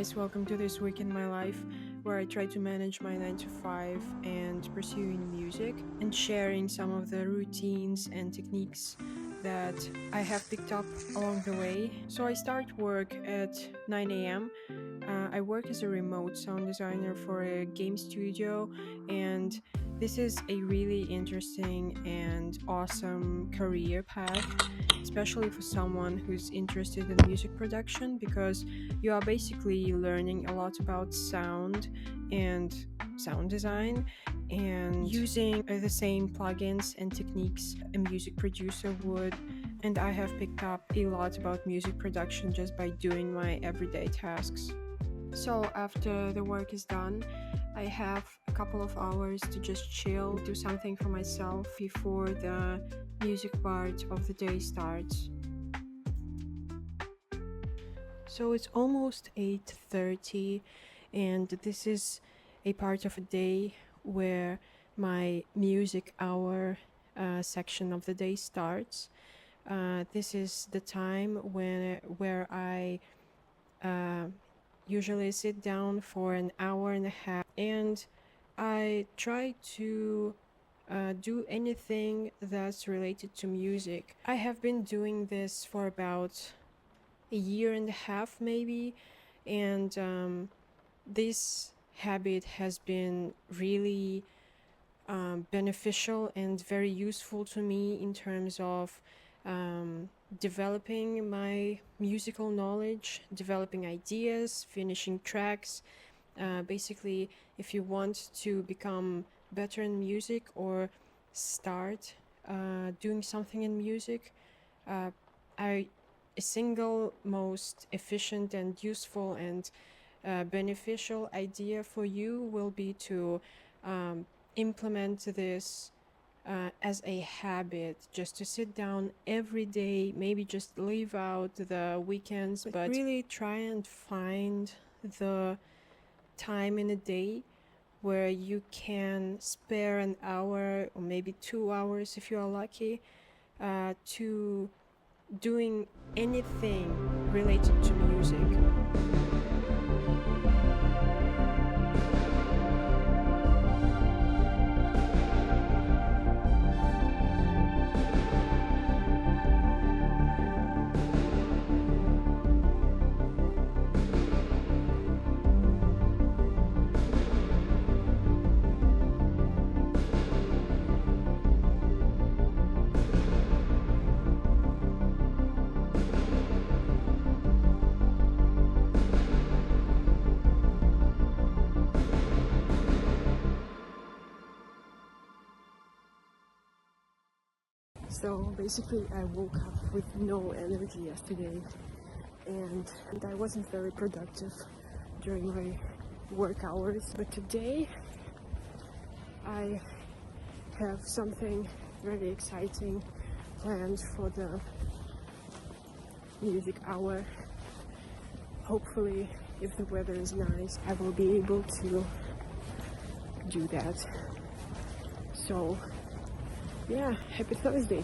guys, welcome to this week in my life where I try to manage my 9 to 5 and pursuing music and sharing some of the routines and techniques that I have picked up along the way. So I start work at 9 a.m. I work as a remote sound designer for a game studio, and this is a really interesting and awesome career path, especially for someone who's interested in music production, because you are basically learning a lot about sound and sound design and using the same plugins and techniques a music producer would. And I have picked up a lot about music production just by doing my everyday tasks. So after the work is done, I have a couple of hours to just chill, do something for myself before the music part of the day starts. So it's almost 8:30, and this is a part of a day where my music hour section of the day starts. This is the time where I uh, usually sit down for an hour and a half, and I try to do anything that's related to music. I have been doing this for about a year and a half, maybe, and this habit has been really beneficial and very useful to me in terms of developing my musical knowledge, developing ideas, finishing tracks. Basically, if you want to become better in music or start doing something in music, uh, I a single most efficient and useful and beneficial idea for you will be to implement this as a habit, just to sit down every day, maybe just leave out the weekends, but really try and find the time in a day where you can spare an hour or maybe 2 hours if you are lucky to doing anything related to music. So basically, I woke up with no energy yesterday, and I wasn't very productive during my work hours. But today, I have something very exciting planned for the music hour. Hopefully, if the weather is nice, I will be able to do that. So, yeah, happy Thursday.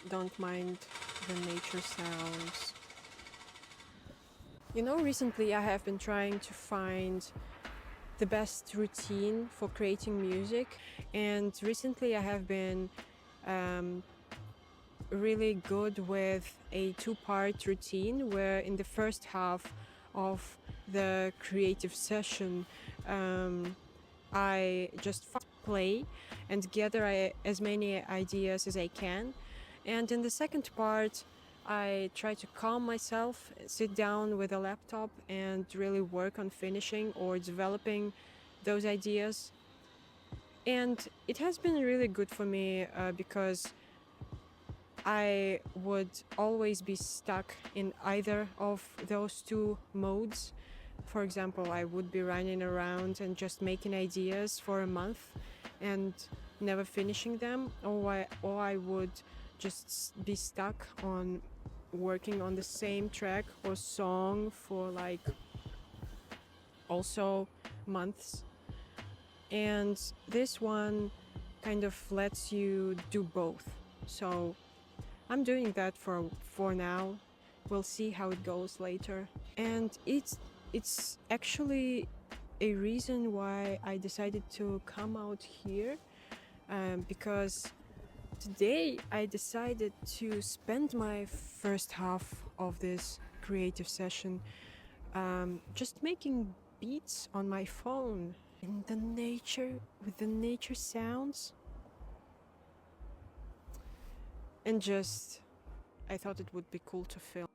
Don't mind the nature sounds. Recently I have been trying to find the best routine for creating music, and recently I have been really good with a two-part routine where in the first half of the creative session I just play and gather as many ideas as I can, and in the second part I try to calm myself, sit down with a laptop and really work on finishing or developing those ideas. And it has been really good for me because I would always be stuck in either of those two modes. For example, I would be running around and just making ideas for a month and never finishing them, or I would just be stuck on working on the same track or song for like also months. And this one kind of lets you do both. So I'm doing that for now. We'll see how it goes later. And it's actually a reason why I decided to come out here, because today I decided to spend my first half of this creative session just making beats on my phone in the nature with the nature sounds, and just I thought it would be cool to film.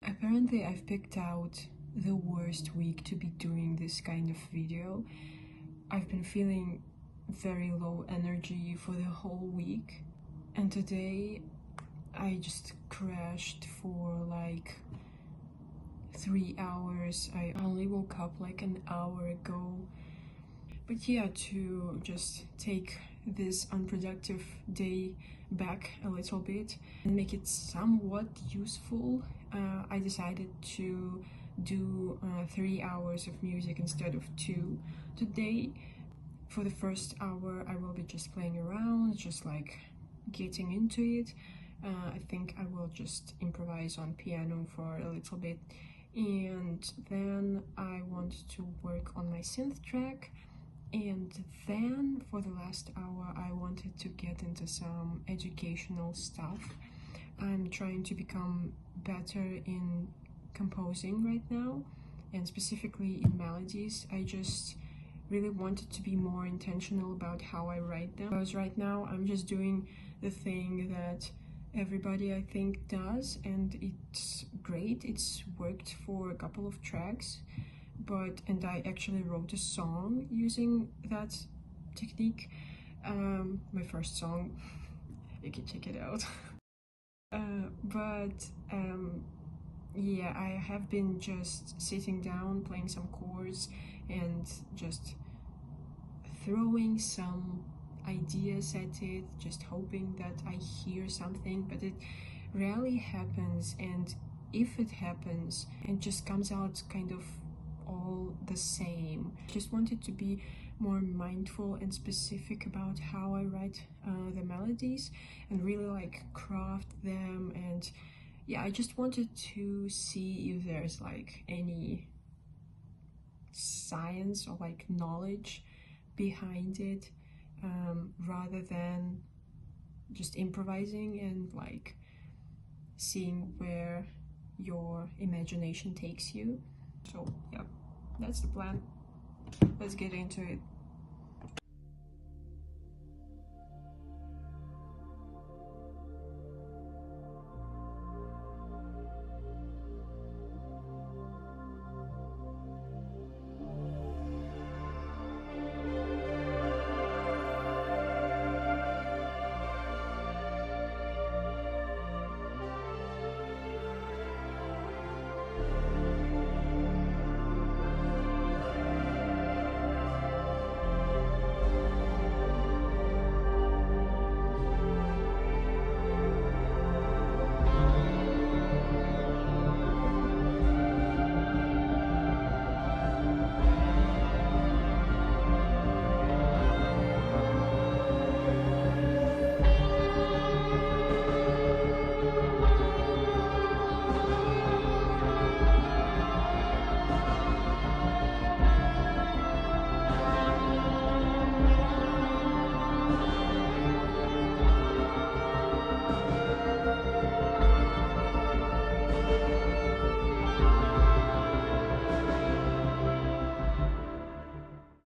Apparently I've picked out the worst week to be doing this kind of video. I've been feeling very low energy for the whole week, and today I just crashed for like 3 hours. I only woke up like an hour ago. But yeah, to just take this unproductive day back a little bit and make it somewhat useful, I decided to do 3 hours of music instead of 2 today. For the first hour I will be just playing around, just like getting into it. I think I will just improvise on piano for a little bit, and then I want to work on my synth track. And then for the last hour I wanted to get into some educational stuff. I'm trying to become better in composing right now, and specifically in melodies. I just really wanted to be more intentional about how I write them, because right now I'm just doing the thing that everybody I think does, and it's great. It's worked for a couple of tracks, and I actually wrote a song using that technique. My first song, you can check it out. Yeah, I have been just sitting down, playing some chords, and just throwing some ideas at it, just hoping that I hear something, but it rarely happens. And if it happens, it just comes out kind of all the same. Just wanted to be more mindful and specific about how I write the melodies and really like craft them. And yeah, I just wanted to see if there's like any science or like knowledge behind it, rather than just improvising and like seeing where your imagination takes you. So yeah, that's the plan. Let's get into it.